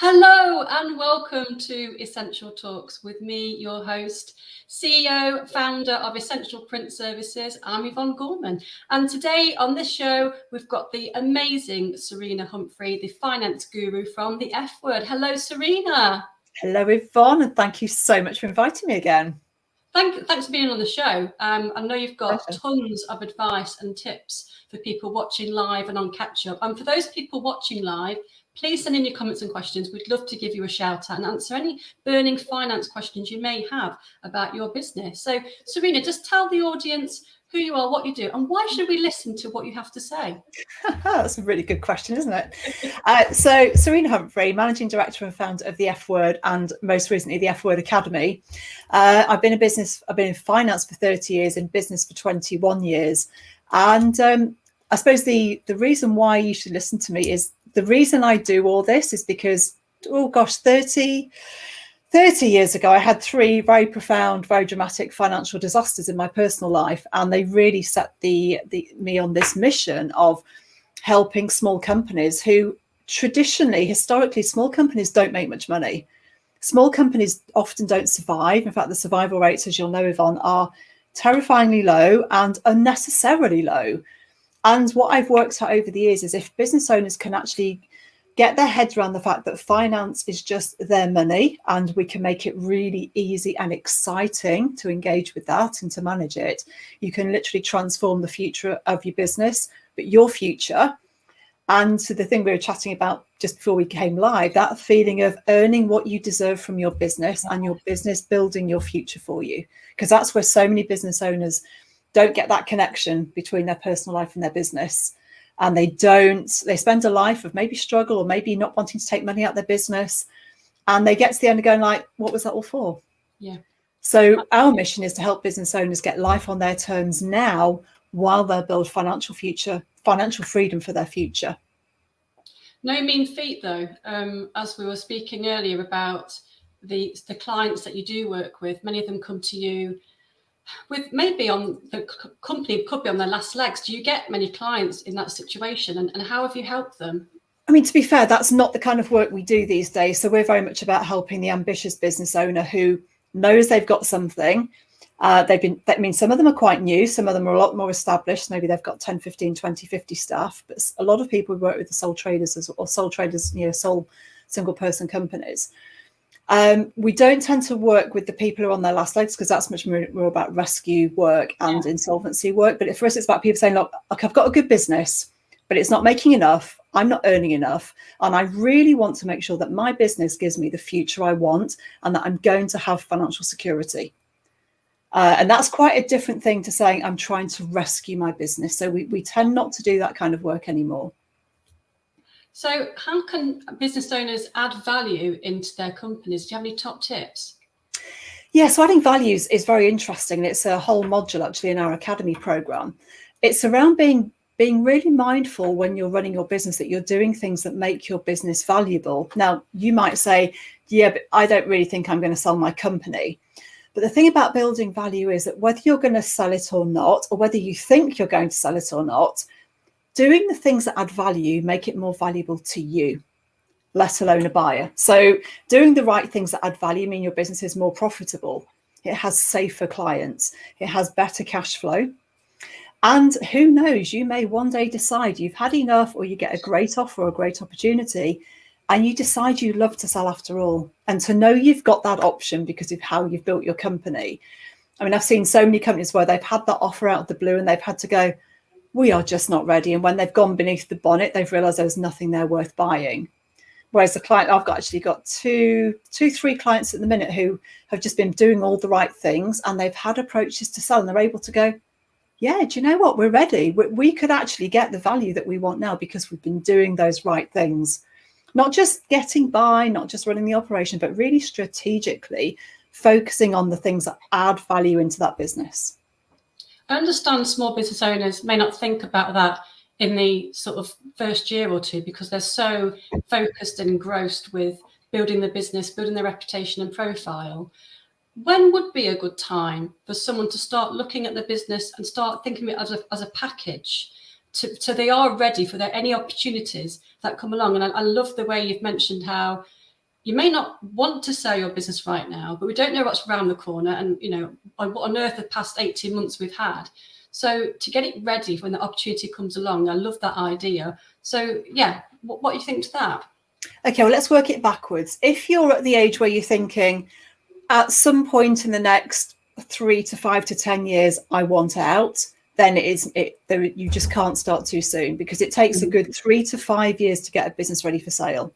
Hello and welcome to Essential Talks with me, your host, CEO, founder of Essential Print Services. I'm Yvonne Gorman. And today on this show, we've got the amazing Serena Humphrey, the finance guru from the F Word. Hello, Serena. Hello, Yvonne, and thank you so much for inviting me again. Thanks for being on the show. I know you've got tons of advice and tips for people watching live and on catch up. And for those people watching live, please send in your comments and questions. We'd love to give you a shout out and answer any burning finance questions you may have about your business. So, Serena, just tell the audience who you are, what you do, and why should we listen to what you have to say? That's a really good question, isn't it? So, Serena Humphrey, Managing Director and founder of the F Word and most recently the F Word Academy. I've been in finance for 30 years, in business for 21 years. And I suppose the reason why you should listen to me is the reason I do all this is because, 30 years ago, I had three very profound, very dramatic financial disasters in my personal life, and they really set me on this mission of helping small companies who historically, small companies don't make much money. Small companies often don't survive. In fact, the survival rates, as you'll know, Yvonne, are terrifyingly low and unnecessarily low. And what I've worked out over the years is if business owners can actually get their heads around the fact that finance is just their money, and we can make it really easy and exciting to engage with that and to manage it, you can literally transform the future of your business, but your future. And so the thing we were chatting about just before we came live, that feeling of earning what you deserve from your business and your business building your future for you, because that's where so many business owners don't get that connection between their personal life and their business. And they spend a life of maybe struggle or maybe not wanting to take money out of their business. And they get to the end of going like, what was that all for? Yeah. So our mission is to help business owners get life on their terms now while they build financial freedom for their future. No mean feat, though. As we were speaking earlier about the clients that you do work with, many of them come to you with maybe on the company could be on their last legs. Do you get many clients in that situation, and how have you helped them? I mean, to be fair, that's not the kind of work we do these days. So we're very much about helping the ambitious business owner who knows they've got something. Some of them are quite new, some of them are a lot more established. Maybe they've got 10, 15, 20, 50 staff, but a lot of people who work with the sole traders, sole single person companies. We don't tend to work with the people who are on their last legs because that's much more about rescue work and insolvency work. But for us, it's about people saying, look, I've got a good business, but it's not making enough. I'm not earning enough. And I really want to make sure that my business gives me the future I want and that I'm going to have financial security. And that's quite a different thing to saying I'm trying to rescue my business. So we tend not to do that kind of work anymore. So how can business owners add value into their companies? Do you have any top tips? Yeah, so adding values is very interesting. It's a whole module actually in our academy program. It's around being really mindful when you're running your business that you're doing things that make your business valuable. Now, you might say, yeah, but I don't really think I'm going to sell my company. But the thing about building value is that whether you're going to sell it or not, or whether you think you're going to sell it or not, doing the things that add value make it more valuable to you, let alone a buyer. So doing the right things that add value mean your business is more profitable. It has safer clients. It has better cash flow. And who knows, you may one day decide you've had enough, or you get a great offer or a great opportunity, and you decide you love to sell after all. And to know you've got that option because of how you've built your company. I mean, I've seen so many companies where they've had that offer out of the blue and they've had to go, we are just not ready. And when they've gone beneath the bonnet, they've realized there's nothing there worth buying. Whereas the client, I've got three clients at the minute who have just been doing all the right things and they've had approaches to sell and they're able to go, yeah, do you know what? We're ready. We could actually get the value that we want now because we've been doing those right things. Not just getting by, not just running the operation, but really strategically focusing on the things that add value into that business. I understand small business owners may not think about that in the sort of first year or two because they're so focused and engrossed with building the business, building their reputation and profile. When would be a good time for someone to start looking at the business and start thinking of it as a package so they are ready for any opportunities that come along? And I love the way you've mentioned how you may not want to sell your business right now, but we don't know what's around the corner, and what on earth the past 18 months we've had. So to get it ready when the opportunity comes along, I love that idea. So yeah, what do you think to that? Okay, well, let's work it backwards. If you're at the age where you're thinking at some point in the next 3 to 5 to 10 years, I want out, then you just can't start too soon, because it takes a good 3 to 5 years to get a business ready for sale,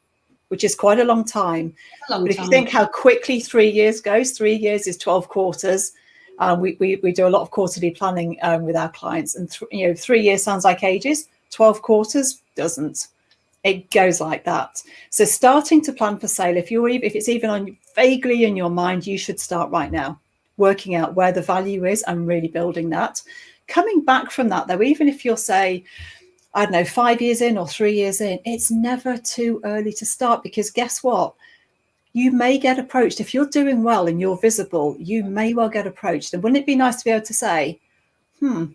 which is quite a long time. But if you think how quickly 3 years goes, 3 years is 12 quarters. We do a lot of quarterly planning with our clients, and 3 years sounds like ages. 12 quarters doesn't. It goes like that. So starting to plan for sale, if it's even vaguely in your mind, you should start right now, working out where the value is and really building that. Coming back from that, though, even if you're, say, I don't know, 5 years in or 3 years in, it's never too early to start, because guess what? You may get approached. If you're doing well and you're visible, you may well get approached. And wouldn't it be nice to be able to say,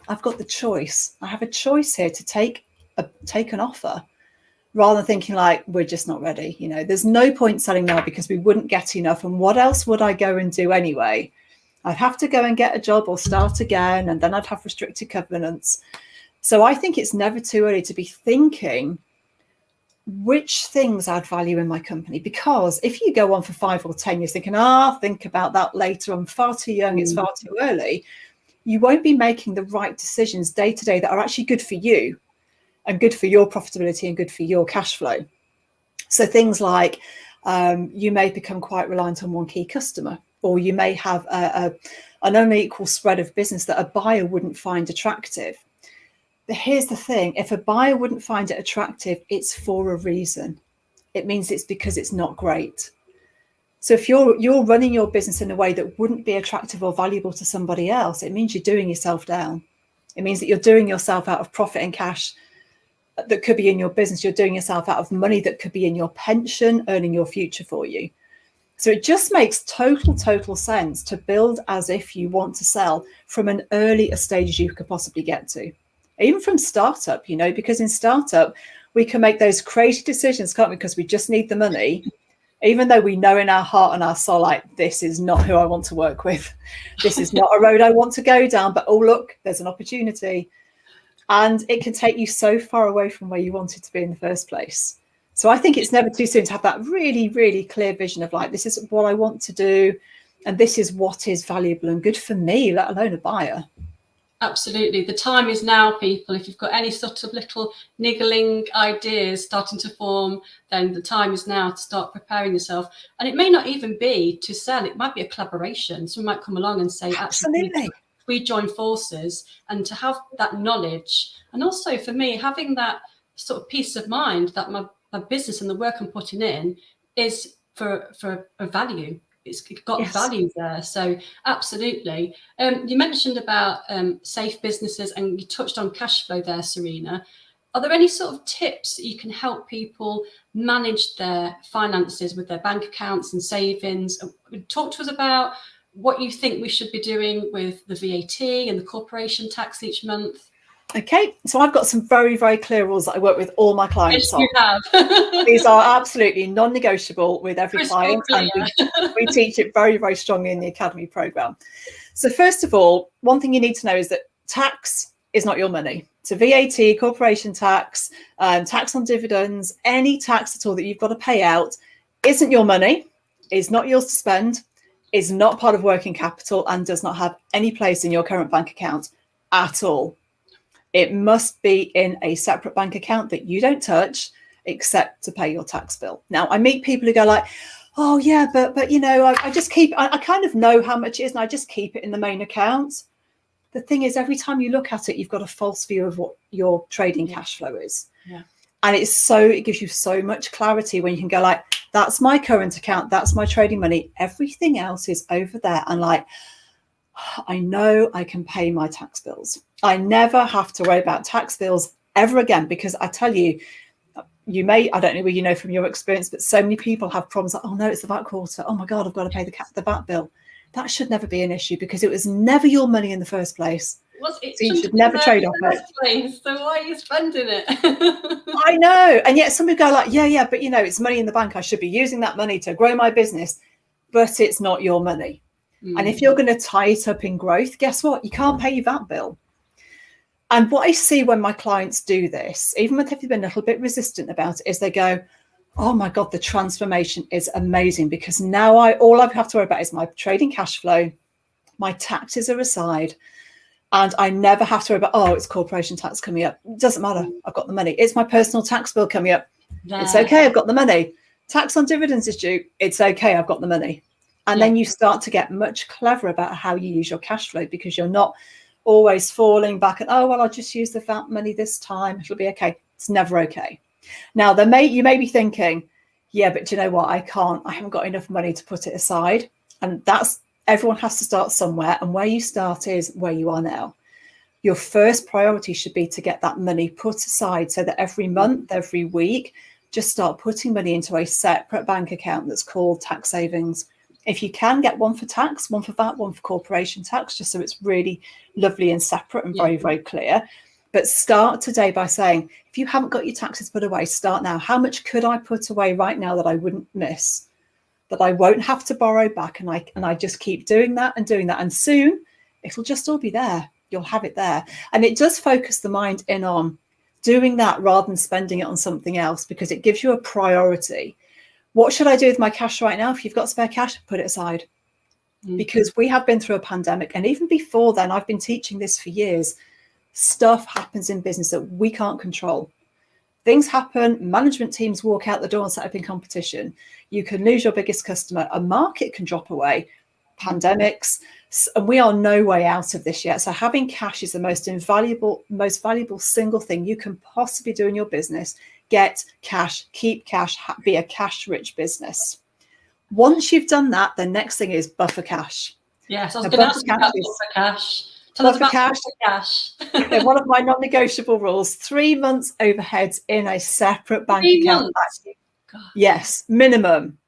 I've got the choice. I have a choice here to take an offer, rather than thinking like, we're just not ready. There's no point selling now because we wouldn't get enough. And what else would I go and do anyway? I'd have to go and get a job or start again, and then I'd have restricted covenants. So I think it's never too early to be thinking, which things add value in my company? Because if you go on for 5 or 10 years thinking, think about that later, I'm far too young, it's far too early, you won't be making the right decisions day to day that are actually good for you and good for your profitability and good for your cash flow. So things like you may become quite reliant on one key customer, or you may have an unequal spread of business that a buyer wouldn't find attractive. But here's the thing, if a buyer wouldn't find it attractive, it's for a reason. It means it's because it's not great. So if you're running your business in a way that wouldn't be attractive or valuable to somebody else, it means you're doing yourself down. It means that you're doing yourself out of profit and cash that could be in your business. You're doing yourself out of money that could be in your pension, earning your future for you. So it just makes total sense to build as if you want to sell from an early stage as you could possibly get to. Even from startup, because in startup, we can make those crazy decisions, can't we? Because we just need the money, even though we know in our heart and our soul, like, this is not who I want to work with. This is not a road I want to go down, but oh, look, there's an opportunity. And it can take you so far away from where you wanted to be in the first place. So I think it's never too soon to have that really, really clear vision of like, this is what I want to do, and this is what is valuable and good for me, let alone a buyer. Absolutely. The time is now, people. If you've got any sort of little niggling ideas starting to form, then the time is now to start preparing yourself. And it may not even be to sell. It might be a collaboration. Someone might come along and say, absolutely, we join forces, and to have that knowledge. And also for me, having that sort of peace of mind that my business and the work I'm putting in is for a value. It's got value there. So absolutely. You mentioned about safe businesses, and you touched on cash flow there, Serena. Are there any sort of tips that you can help people manage their finances with their bank accounts and savings? Talk to us about what you think we should be doing with the VAT and the corporation tax each month. Okay, so I've got some very, very clear rules that I work with all my clients on. Yes, you have. These are absolutely non-negotiable with every client, and we teach it very, very strongly in the Academy program. So first of all, one thing you need to know is that tax is not your money. So VAT, corporation tax, tax on dividends, any tax at all that you've got to pay out isn't your money, is not yours to spend, is not part of working capital, and does not have any place in your current bank account at all. It must be in a separate bank account that you don't touch except to pay your tax bill. Now, I meet people who go like, oh yeah, but I just keep, I kind of know how much it is and I just keep it in the main account. The thing is, every time you look at it, you've got a false view of what your trading cash flow is. Yeah. And it gives you so much clarity when you can go like, that's my current account, that's my trading money. Everything else is over there. And like, I know I can pay my tax bills. I never have to worry about tax bills ever again, because I tell you, I don't know whether you know from your experience, but so many people have problems like, oh no, it's the VAT quarter. Oh my God, I've got to pay the VAT bill. That should never be an issue because it was never your money in the first place. What's it? So you should never trade off it. Place, so why are you spending it? I know. And yet some people go like, yeah, but it's money in the bank. I should be using that money to grow my business, but it's not your money. And if you're going to tie it up in growth, guess what? You can't pay your VAT bill. And what I see when my clients do this, even if they've been a little bit resistant about it, is they go, oh my God, the transformation is amazing, because now all I have to worry about is my trading cash flow, my taxes are aside, and I never have to worry about, oh, it's corporation tax coming up. It doesn't matter. I've got the money. It's my personal tax bill coming up. It's okay. I've got the money. Tax on dividends is due. It's okay. I've got the money. And then you start to get much clever about how you use your cash flow, because you're not always falling back and, oh, well, I'll just use the VAT money this time. It'll be okay. It's never okay. Now, you may be thinking, yeah, but do you know what? I haven't got enough money to put it aside. And everyone has to start somewhere. And where you start is where you are now. Your first priority should be to get that money put aside, so that every month, every week, just start putting money into a separate bank account that's called tax savings. If you can, get one for tax, one for VAT, one for corporation tax, just so it's really lovely and separate and very, very clear. But start today by saying, if you haven't got your taxes put away, start now. How much could I put away right now that I wouldn't miss, that I won't have to borrow back? And I just keep doing that. And soon it'll just all be there. You'll have it there. And it does focus the mind in on doing that rather than spending it on something else, because it gives you a priority. What should I do with my cash right now? If you've got spare cash, put it aside. Because we have been through a pandemic. And even before then, I've been teaching this for years. Stuff happens in business that we can't control. Things happen. Management teams walk out the door and set up in competition. You can lose your biggest customer. A market can drop away. Pandemics. And we are no way out of this yet. So having cash is the most valuable single thing you can possibly do in your business. Get cash, keep cash, be a cash-rich business. Once you've done that, the next thing is buffer cash. Yes, I was going to ask you about buffer cash. Tell us about buffer cash. One of my non-negotiable rules: 3 months overheads in a separate bank account. Yes, minimum.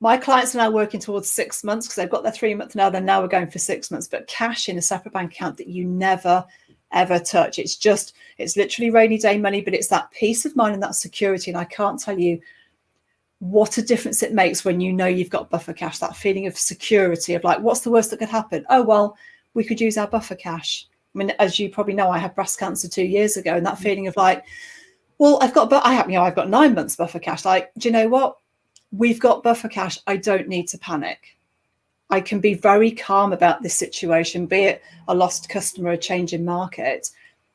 My clients are now working towards 6 months because they've got their 3 month now. Then now we're going for 6 months. But cash in a separate bank account that you never, ever touch. It's literally rainy day money, but it's that peace of mind and that security. And I can't tell you what a difference it makes when you know you've got buffer cash, that feeling of security of like, what's the worst that could happen? Oh, well, we could use our buffer cash. I mean, as you probably know, I had breast cancer 2 years ago, and that feeling of like, well, I've got 9 months buffer cash. Like, do you know what? We've got buffer cash. I don't need to panic. I can be very calm about this situation, be it a lost customer, a change in market.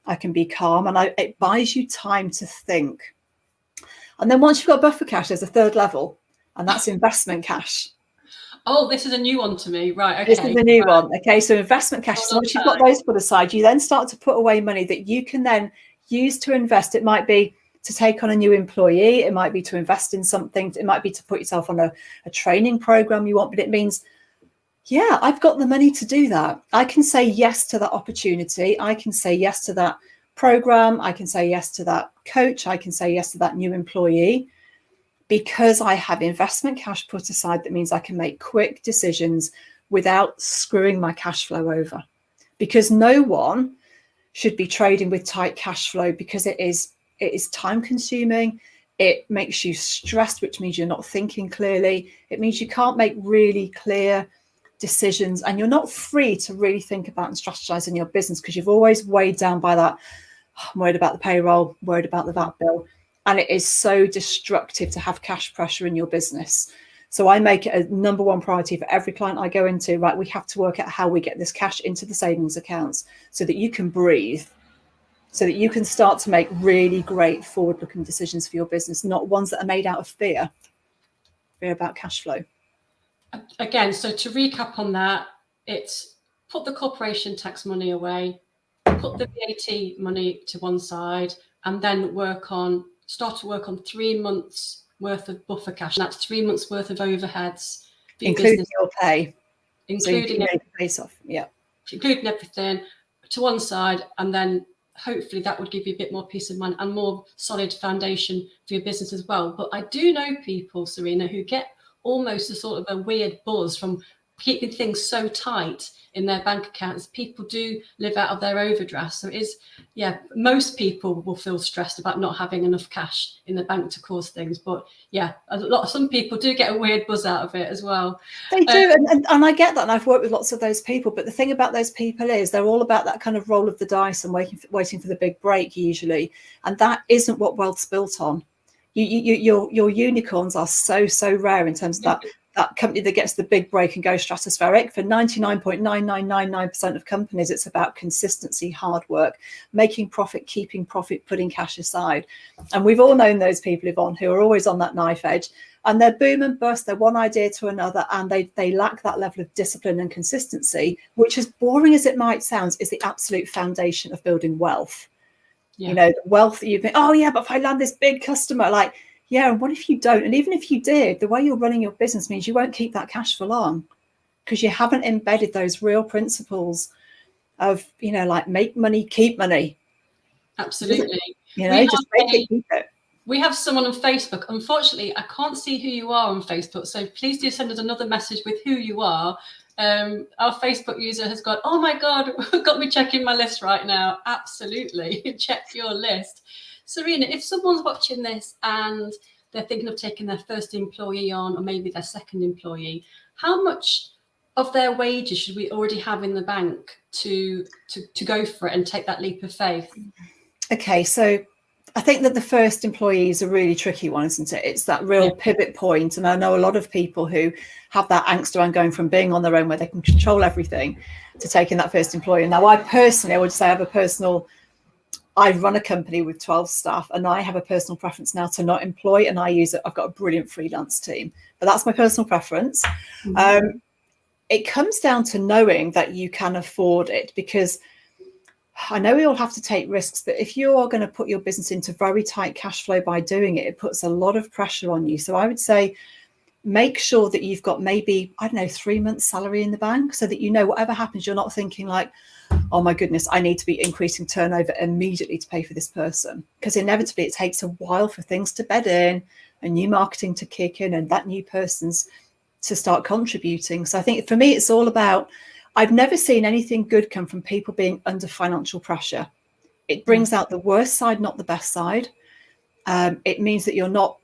I can be calm, and it buys you time to think. And then once you've got buffer cash, there's a third level, and that's investment cash. Oh, this is a new one to me. Right. Okay. This is a new one. Okay. So investment cash. So once you've got those put aside, you then start to put away money that you can then use to invest. It might be to take on a new employee. It might be to invest in something. It might be to put yourself on a training program you want, but it means, yeah, I've got the money to do that. I can say yes to that opportunity. I can say yes to that program. I can say yes to that coach. I can say yes to that new employee, because I have investment cash put aside. That means I can make quick decisions without screwing my cash flow over, because no one should be trading with tight cash flow, because it is time consuming. It makes you stressed, which means you're not thinking clearly. It means you can't make really clear decisions, and you're not free to really think about and strategize in your business, because you've always weighed down by that. Oh, I'm worried about the payroll, worried about the VAT bill. And it is so destructive to have cash pressure in your business. So I make it a number one priority for every client I go into, right? We have to work out how we get this cash into the savings accounts so that you can breathe, so that you can start to make really great forward-looking decisions for your business, not ones that are made out of fear about cash flow. Again, so to recap on that, it's put the corporation tax money away, put the VAT money to one side, and then start to work on 3 months worth of buffer cash. And that's 3 months worth of overheads, including your pay, including including everything to one side, and then hopefully that would give you a bit more peace of mind and more solid foundation for your business as well. But I do know people, Serena, who get almost a sort of a weird buzz from keeping things so tight in their bank accounts, people do live out of their overdraft. So it is, most people will feel stressed about not having enough cash in the bank to cause things. But some people do get a weird buzz out of it as well. They do, and I get that, and I've worked with lots of those people. But the thing about those people is they're all about that kind of roll of the dice and waiting for the big break usually, and that isn't what wealth's built on. Your unicorns are so rare in terms of that company that gets the big break and goes stratospheric. For 99.9999% of companies, it's about consistency, hard work, making profit, keeping profit, putting cash aside. And we've all known those people, Yvonne, who are always on that knife edge, and they're boom and bust. They're one idea to another, and they lack that level of discipline and consistency, which, as boring as it might sound, is the absolute foundation of building wealth. You know, wealth that you think, oh yeah, but if I land this big customer, like, yeah, and what if you don't? And even if you did, the way you're running your business means you won't keep that cash for long, because you haven't embedded those real principles of, you know, like, make money, keep money. Absolutely. You know, just make it, keep it. We have someone on Facebook. Unfortunately, I can't see who you are on Facebook, so please do send us another message with who you are. Our Facebook user has got, oh my God, got me checking my list right now. Absolutely. Check your list. Serena, if someone's watching this and they're thinking of taking their first employee on, or maybe their second employee, how much of their wages should we already have in the bank to go for it and take that leap of faith? Okay, so I think that the first employee is a really tricky one, isn't it? It's that real pivot point. And I know a lot of people who have that angst around going from being on their own, where they can control everything, to taking that first employee. Now, I would say I run a company with 12 staff, and I have a personal preference now to not employ, and I've got a brilliant freelance team, but that's my personal preference. Mm-hmm. It comes down to knowing that you can afford it, because I know we all have to take risks, but if you are going to put your business into very tight cash flow by doing it, it puts a lot of pressure on you. So I would say, make sure that you've got maybe, 3 months salary in the bank, so that, you know, whatever happens, you're not thinking like, oh my goodness, I need to be increasing turnover immediately to pay for this person, because inevitably it takes a while for things to bed in and new marketing to kick in and that new person's to start contributing. So I think for me, it's all about, I've never seen anything good come from people being under financial pressure. It brings out the worst side, not the best side. It means that you're not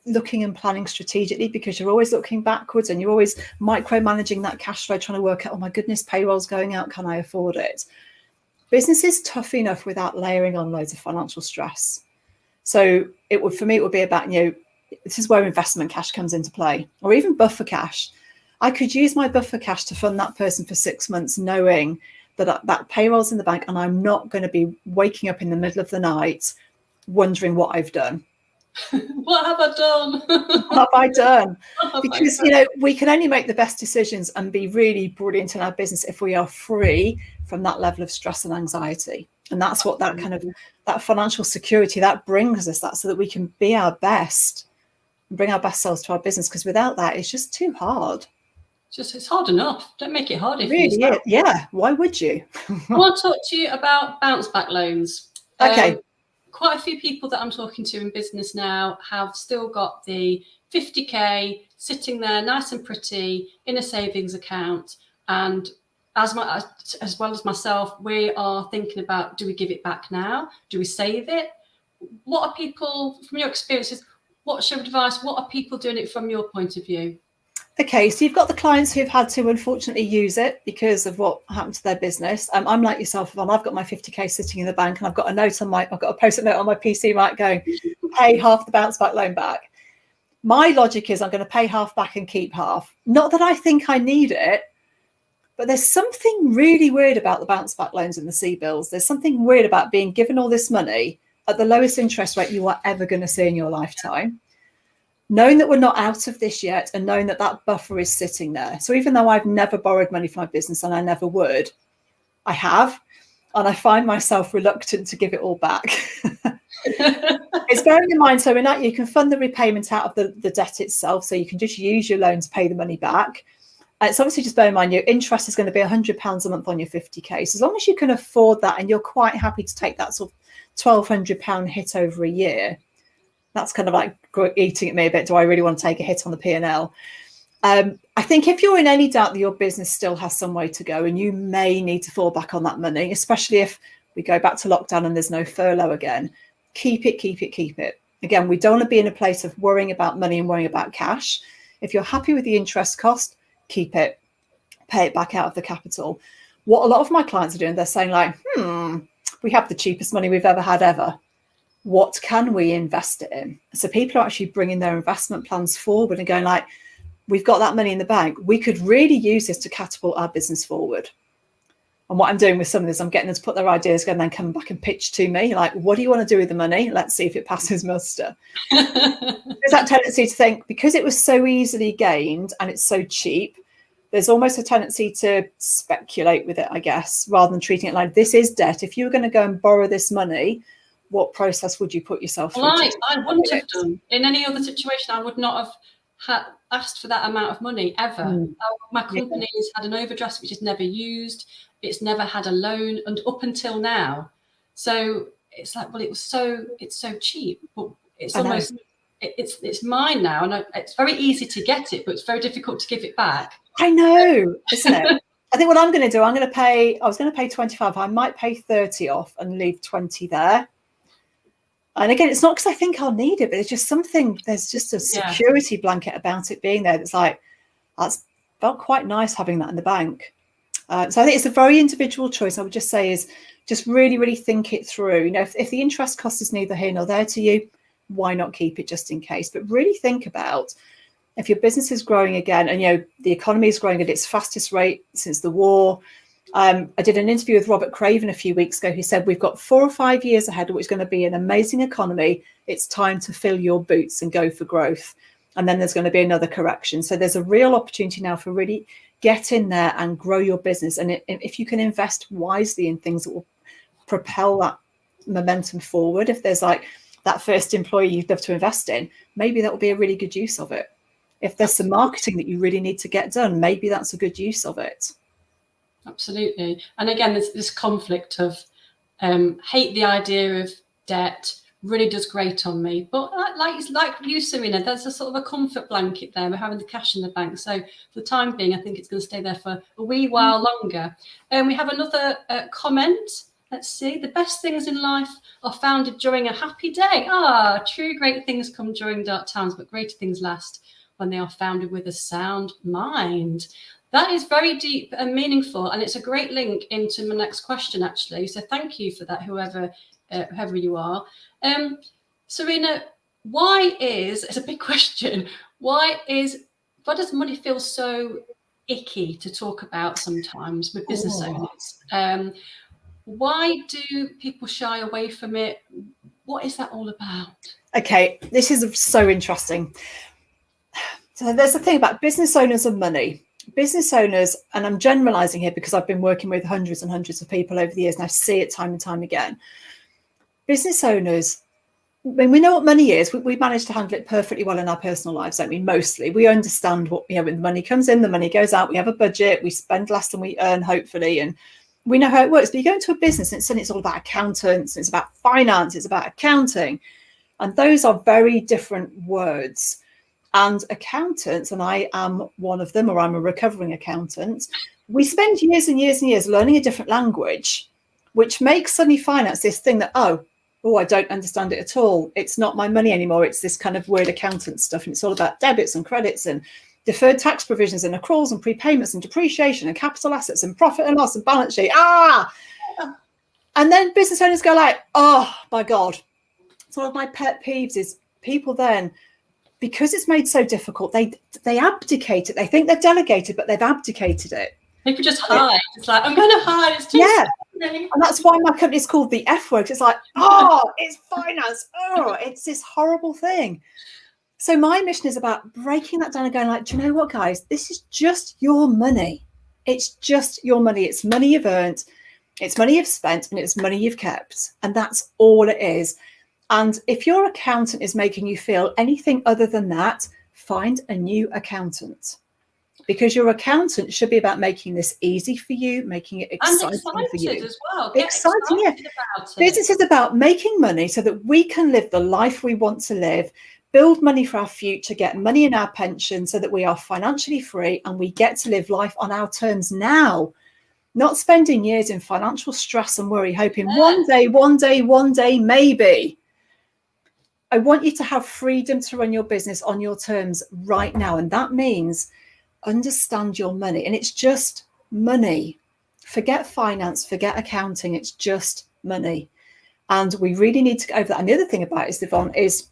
looking and planning strategically, because you're always looking backwards and you're always micromanaging that cash flow, trying to work out, oh my goodness, payroll's going out, can I afford it? Business is tough enough without layering on loads of financial stress. So it would be about, you know, this is where investment cash comes into play, or even buffer cash. I could use my buffer cash to fund that person for 6 months, knowing that that payroll's in the bank, and I'm not going to be waking up in the middle of the night wondering what I've done. What have I done? What have I done? Because, you know, we can only make the best decisions and be really brilliant in our business if we are free from that level of stress and anxiety. And that's what that kind of, that financial security, that brings us, that, so that we can be our best and bring our best selves to our business. Because without that, it's just too hard. It's hard enough. Don't make it harder. Really, yeah. Why would you? I want to talk to you about bounce back loans. Okay. Quite a few people that I'm talking to in business now have still got the 50k sitting there nice and pretty in a savings account. And as well as myself, we are thinking about, do we give it back now? Do we save it? What are people, from your experiences, what's your advice? What are people doing it from your point of view? Okay, so you've got the clients who've had to unfortunately use it because of what happened to their business. I'm like yourself, Yvonne. I've got my 50k sitting in the bank, and I've got a post-it note on my PC, right, going, pay half the bounce back loan back. My logic is I'm going to pay half back and keep half. Not that I think I need it, but there's something really weird about the bounce back loans and the C-bills. There's something weird about being given all this money at the lowest interest rate you are ever going to see in your lifetime, knowing that we're not out of this yet, and knowing that that buffer is sitting there. So even though I've never borrowed money for my business, and I never would, I have, and I find myself reluctant to give it all back. It's bearing in mind, so in that you can fund the repayment out of the debt itself, so you can just use your loan to pay the money back. And it's obviously just bear in mind your interest is going to be £100 a month on your 50k. So as long as you can afford that and you're quite happy to take that sort of £1,200 hit over a year, that's kind of like eating at me a bit. Do I really want to take a hit on the P&L? I think if you're in any doubt that your business still has some way to go and you may need to fall back on that money, especially if we go back to lockdown and there's no furlough again, keep it. Again, we don't want to be in a place of worrying about money and worrying about cash. If you're happy with the interest cost, keep it, pay it back out of the capital. What a lot of my clients are doing, they're saying like, we have the cheapest money we've ever had ever. What can we invest it in? So people are actually bringing their investment plans forward and going like, we've got that money in the bank. We could really use this to catapult our business forward. And what I'm doing with some of this, I'm getting them to put their ideas and then come back and pitch to me. Like, what do you want to do with the money? Let's see if it passes muster. There's that tendency to think because it was so easily gained and it's so cheap, there's almost a tendency to speculate with it, I guess, rather than treating it like this is debt. If you were going to go and borrow this money, what process would you put yourself through? Well, I wouldn't have done. In any other situation, I would not have asked for that amount of money ever. My company's had an overdraft which is never used. It's never had a loan, and up until now. So it's like, well, it's so cheap, but it's almost it's mine now, and it's very easy to get it, but it's very difficult to give it back. I know, isn't it? I think what I'm going to do, I was going to pay 25. I might pay 30 off and leave 20 there. And again, it's not because I think I'll need it, but it's just something, there's just a security blanket about it being there. That's like, that's felt quite nice having that in the bank. So I think it's a very individual choice. I would just say is just really, really think it through. You know, if the interest cost is neither here nor there to you, why not keep it just in case? But really think about if your business is growing again, and, you know, the economy is growing at its fastest rate since the war. I did an interview with Robert Craven a few weeks ago. He said, we've got 4 or 5 years ahead, which is going to be an amazing economy. It's time to fill your boots and go for growth. And then there's going to be another correction. So there's a real opportunity now for really get in there and grow your business. And if you can invest wisely in things that will propel that momentum forward, if there's like that first employee you'd love to invest in, maybe that will be a really good use of it. If there's some marketing that you really need to get done, maybe that's a good use of it. Absolutely. And again, there's this conflict of hate the idea of debt, really does grate on me. But like you, Serena, there's a sort of a comfort blanket there. We're having the cash in the bank. So for the time being, I think it's going to stay there for a wee while longer. And we have another comment. Let's see. The best things in life are founded during a happy day. True, great things come during dark times, but greater things last when they are founded with a sound mind. That is very deep and meaningful, and it's a great link into my next question, actually. So thank you for that, whoever you are. Serena, it's a big question, why does money feel so icky to talk about sometimes with business owners? Why do people shy away from it? What is that all about? Okay, this is so interesting. So there's a thing about business owners and money. Business owners, and I'm generalizing here because I've been working with hundreds and hundreds of people over the years and I see it time and time again. Business owners, when we know what money is, we manage to handle it perfectly well in our personal lives, don't we? Mostly. We understand what, when the money comes in, the money goes out, we have a budget, we spend less than we earn, hopefully, and we know how it works. But you go into a business and suddenly it's all about accountants, it's about finance, it's about accounting. And those are very different words. And accountants, and I am one of them, or I'm a recovering accountant, we spend years and years and years learning a different language, which makes suddenly finance this thing that, I don't understand it at all. It's not my money anymore. It's this kind of weird accountant stuff. And it's all about debits and credits and deferred tax provisions and accruals and prepayments and depreciation and capital assets and profit and loss and balance sheet. And then business owners go like, oh my God. It's one of my pet peeves is people then, because it's made so difficult, they abdicate it. They think they've delegated, but they've abdicated it. People just hide. It's like, I'm going to hide. It's too scary. And that's why my company is called the F word. It's like, it's finance. It's this horrible thing. So my mission is about breaking that down and going like, do you know what, guys? This is just your money. It's just your money. It's money you've earned. It's money you've spent, and it's money you've kept. And that's all it is. And if your accountant is making you feel anything other than that, find a new accountant. Because your accountant should be about making this easy for you, making it exciting for you. As well. Exciting, yeah. Business is about making money so that we can live the life we want to live, build money for our future, get money in our pension so that we are financially free and we get to live life on our terms now, not spending years in financial stress and worry, hoping one day, maybe. I want you to have freedom to run your business on your terms right now. And that means understand your money. And it's just money. Forget finance, forget accounting. It's just money. And we really need to go over that. And the other thing about it, Yvonne, is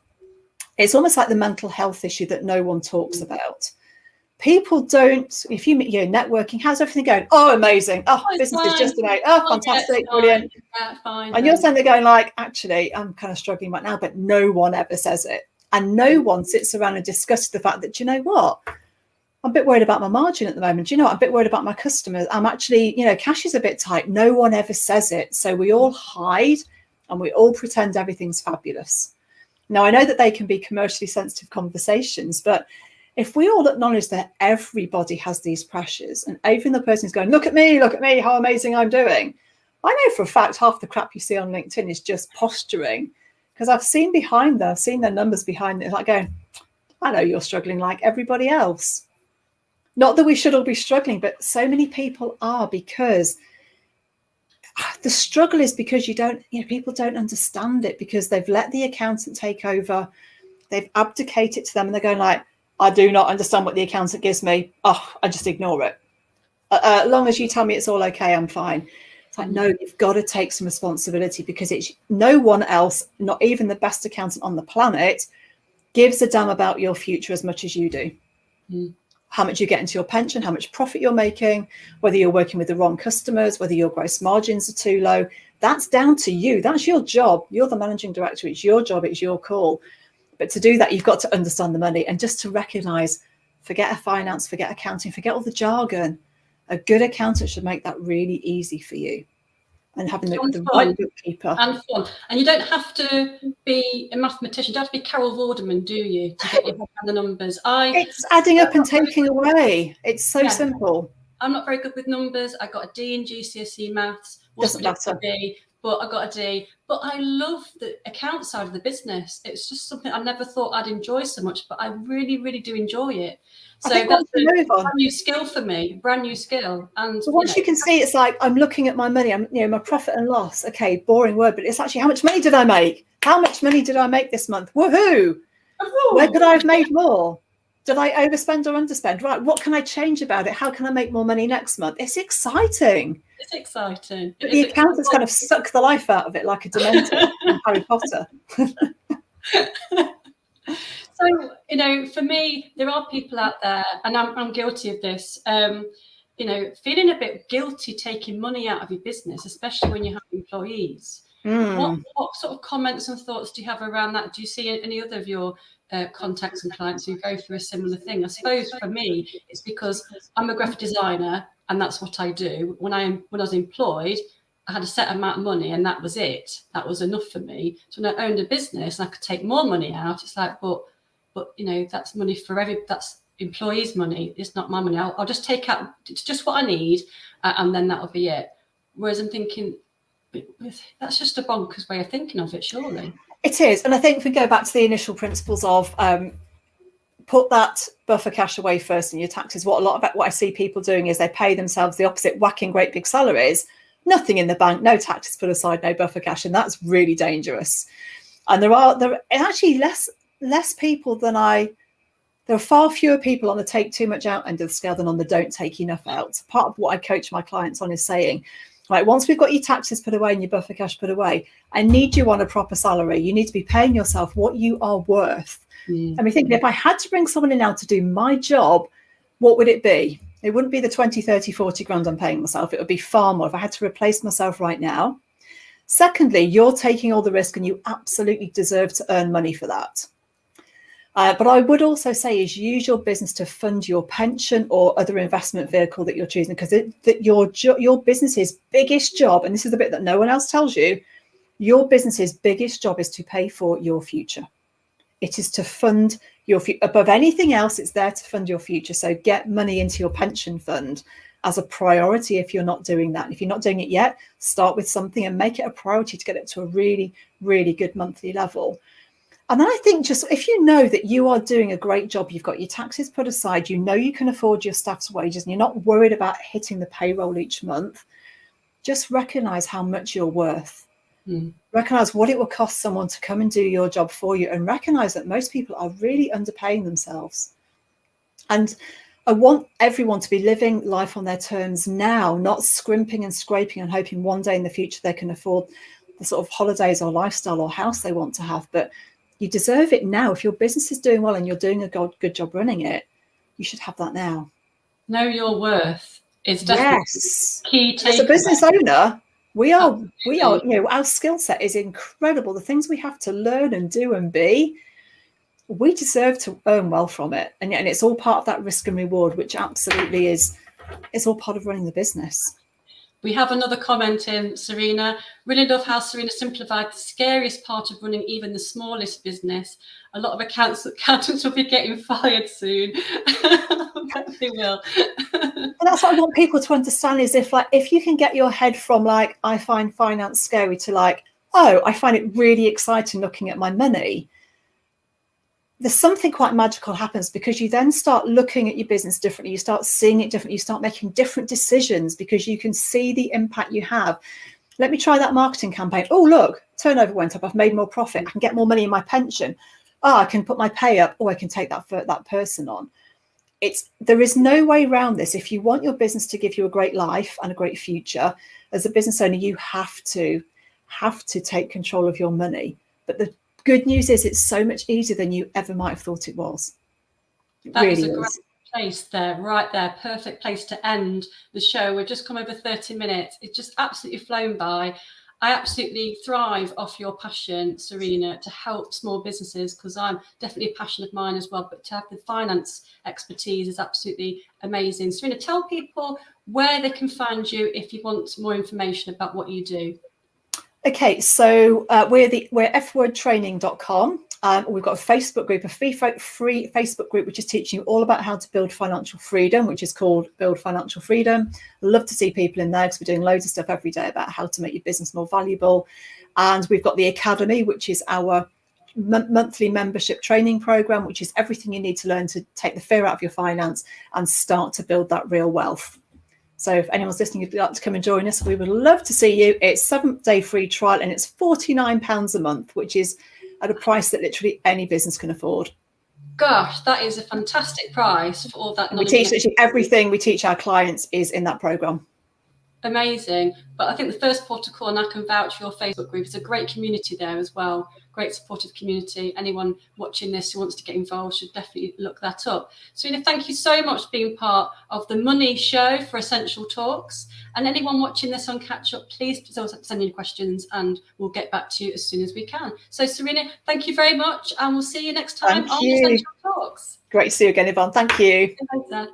it's almost like the mental health issue that no one talks about. People don't, if you're networking, how's everything going? Oh, amazing. Oh, business is just about, oh, fantastic, brilliant. Fine, and you're saying they're going like, actually, I'm kind of struggling right now, but no one ever says it. And no one sits around and discusses the fact that, do you know what? I'm a bit worried about my margin at the moment. Do you know what? I'm a bit worried about my customers. I'm actually, cash is a bit tight. No one ever says it. So we all hide and we all pretend everything's fabulous. Now, I know that they can be commercially sensitive conversations, but if we all acknowledge that everybody has these pressures, and even the person is going, look at me, how amazing I'm doing. I know for a fact half the crap you see on LinkedIn is just posturing, because I've seen behind them, I've seen their numbers behind it, like going, I know you're struggling like everybody else. Not that we should all be struggling, but so many people are, because the struggle is because people don't understand it, because they've let the accountant take over. They've abdicated to them and they're going like, I do not understand what the accountant gives me. Oh, I just ignore it. As long as you tell me it's all okay, I'm fine. It's like, no, you've got to take some responsibility, because it's no one else, not even the best accountant on the planet, gives a damn about your future as much as you do. How much you get into your pension, how much profit you're making, whether you're working with the wrong customers, whether your gross margins are too low. That's down to you. That's your job. You're the managing director. It's your job. It's your call. But to do that, you've got to understand the money, and just to recognize, forget finance, forget accounting, forget all the jargon. A good accountant should make that really easy for you. And having the right bookkeeper. And fun. And you don't have to be a mathematician. You don't have to be Carol Vorderman, do you, to get your head around the numbers? It's adding up and taking away. It's so simple. I'm not very good with numbers. I got a D in GCSE maths. Doesn't matter. But I got a D. But I love the account side of the business. It's just something I never thought I'd enjoy so much, but I really, really do enjoy it. So that's a brand new skill for me, brand new skill. And so once you can see, it's like, I'm looking at my money, I'm, my profit and loss. Okay, boring word, but it's actually, how much money did I make? How much money did I make this month? Woohoo! Where could I have made more? Did I overspend or underspend? Right, what can I change about it? How can I make more money next month? It's exciting. It's exciting. But the accountants kind of suck the life out of it like a dementor in Harry Potter. So, for me, there are people out there, and I'm guilty of this, feeling a bit guilty taking money out of your business, especially when you have employees. What sort of comments and thoughts do you have around that? Do you see any other of your contacts and clients who go through a similar thing? I suppose for me, it's because I'm a graphic designer and that's what I do. When I was employed, I had a set amount of money and that was it. That was enough for me. So when I owned a business and I could take more money out, it's like, but that's money for that's employees' money. It's not my money. I'll just take out, it's just what I need, and then that'll be it. Whereas I'm thinking, that's just a bonkers way of thinking of it, surely. It is. And I think if we go back to the initial principles of put that buffer cash away first in your taxes, what I see people doing is they pay themselves the opposite, whacking great big salaries, nothing in the bank, no taxes put aside, no buffer cash, and that's really dangerous. And there are actually less people than there are far fewer people on the take too much out end of the scale than on the don't take enough out. Part of what I coach my clients on is saying, right, once we've got your taxes put away and your buffer cash put away, I need you on a proper salary. You need to be paying yourself what you are worth. And we think, if I had to bring someone in now to do my job, what would it be? It wouldn't be the 20, 30, 40 grand I'm paying myself. It would be far more if I had to replace myself right now. Secondly, you're taking all the risk and you absolutely deserve to earn money for that. But I would also say is use your business to fund your pension or other investment vehicle that you're choosing, because your business's biggest job, and this is the bit that no one else tells you, your business's biggest job is to pay for your future. It is to fund your future. Above anything else, it's there to fund your future. So get money into your pension fund as a priority if you're not doing that. If you're not doing it yet, start with something and make it a priority to get it to a really, really good monthly level. And then I think just if you know that you are doing a great job, you've got your taxes put aside, you know you can afford your staff's wages, and you're not worried about hitting the payroll each month, just recognize how much you're worth. Recognize what it will cost someone to come and do your job for you, and recognize that most people are really underpaying themselves. And I want everyone to be living life on their terms now, not scrimping and scraping and hoping one day in the future they can afford the sort of holidays or lifestyle or house they want to have. But you deserve it now. If your business is doing well and you're doing a good job running it, you should have that now. Know your worth is definitely key takeaway. As a business owner, we are, you know, our skill set is incredible. The things we have to learn and do and be, we deserve to earn well from it. And it's all part of that risk and reward, which absolutely is, it's all part of running the business. We have another comment in, Serena. Really love how Serena simplified the scariest part of running even the smallest business. A lot of accountants will be getting fired soon. They will. And that's what I want people to understand is if you can get your head from like, I find finance scary to like, oh, I find it really exciting looking at my money. There's something quite magical happens because you then start looking at your business differently. You start seeing it differently. You start making different decisions because you can see the impact you have. Let me try that marketing campaign. Oh, look, turnover went up. I've made more profit. I can get more money in my pension. Oh, I can put my pay up. Oh, I can take that person on. There is no way around this. If you want your business to give you a great life and a great future, as a business owner, you have to take control of your money. But the good news is it's so much easier than you ever might have thought it was. That really is a great place there, right there. Perfect place to end the show. We've just come over 30 minutes. It's just absolutely flown by. I absolutely thrive off your passion, Serena, to help small businesses, because I'm definitely a passion of mine as well. But to have the finance expertise is absolutely amazing. Serena, tell people where they can find you if you want more information about what you do. Okay, so we're fwordtraining.com. We've got a Facebook group, a free Facebook group, which is teaching you all about how to build financial freedom, which is called Build Financial Freedom. I love to see people in there because we're doing loads of stuff every day about how to make your business more valuable. And we've got the Academy, which is our monthly membership training program, which is everything you need to learn to take the fear out of your finance and start to build that real wealth. So if anyone's listening, you'd like to come and join us, we would love to see you. It's 7-day free trial and it's £49 a month, which is at a price that literally any business can afford. Gosh, that is a fantastic price for all that knowledge. We teach literally everything we teach our clients is in that program. Amazing. But I think the first port of call, and I can vouch for your Facebook group, is a great community there as well. Great supportive community. Anyone watching this who wants to get involved should definitely look that up. Serena, thank you so much for being part of the Money Show for Essential Talks. And anyone watching this on Catch Up, please send in questions and we'll get back to you as soon as we can. So Serena, thank you very much and we'll see you next time on Essential Talks. Great to see you again, Yvonne. Thank you. See you later.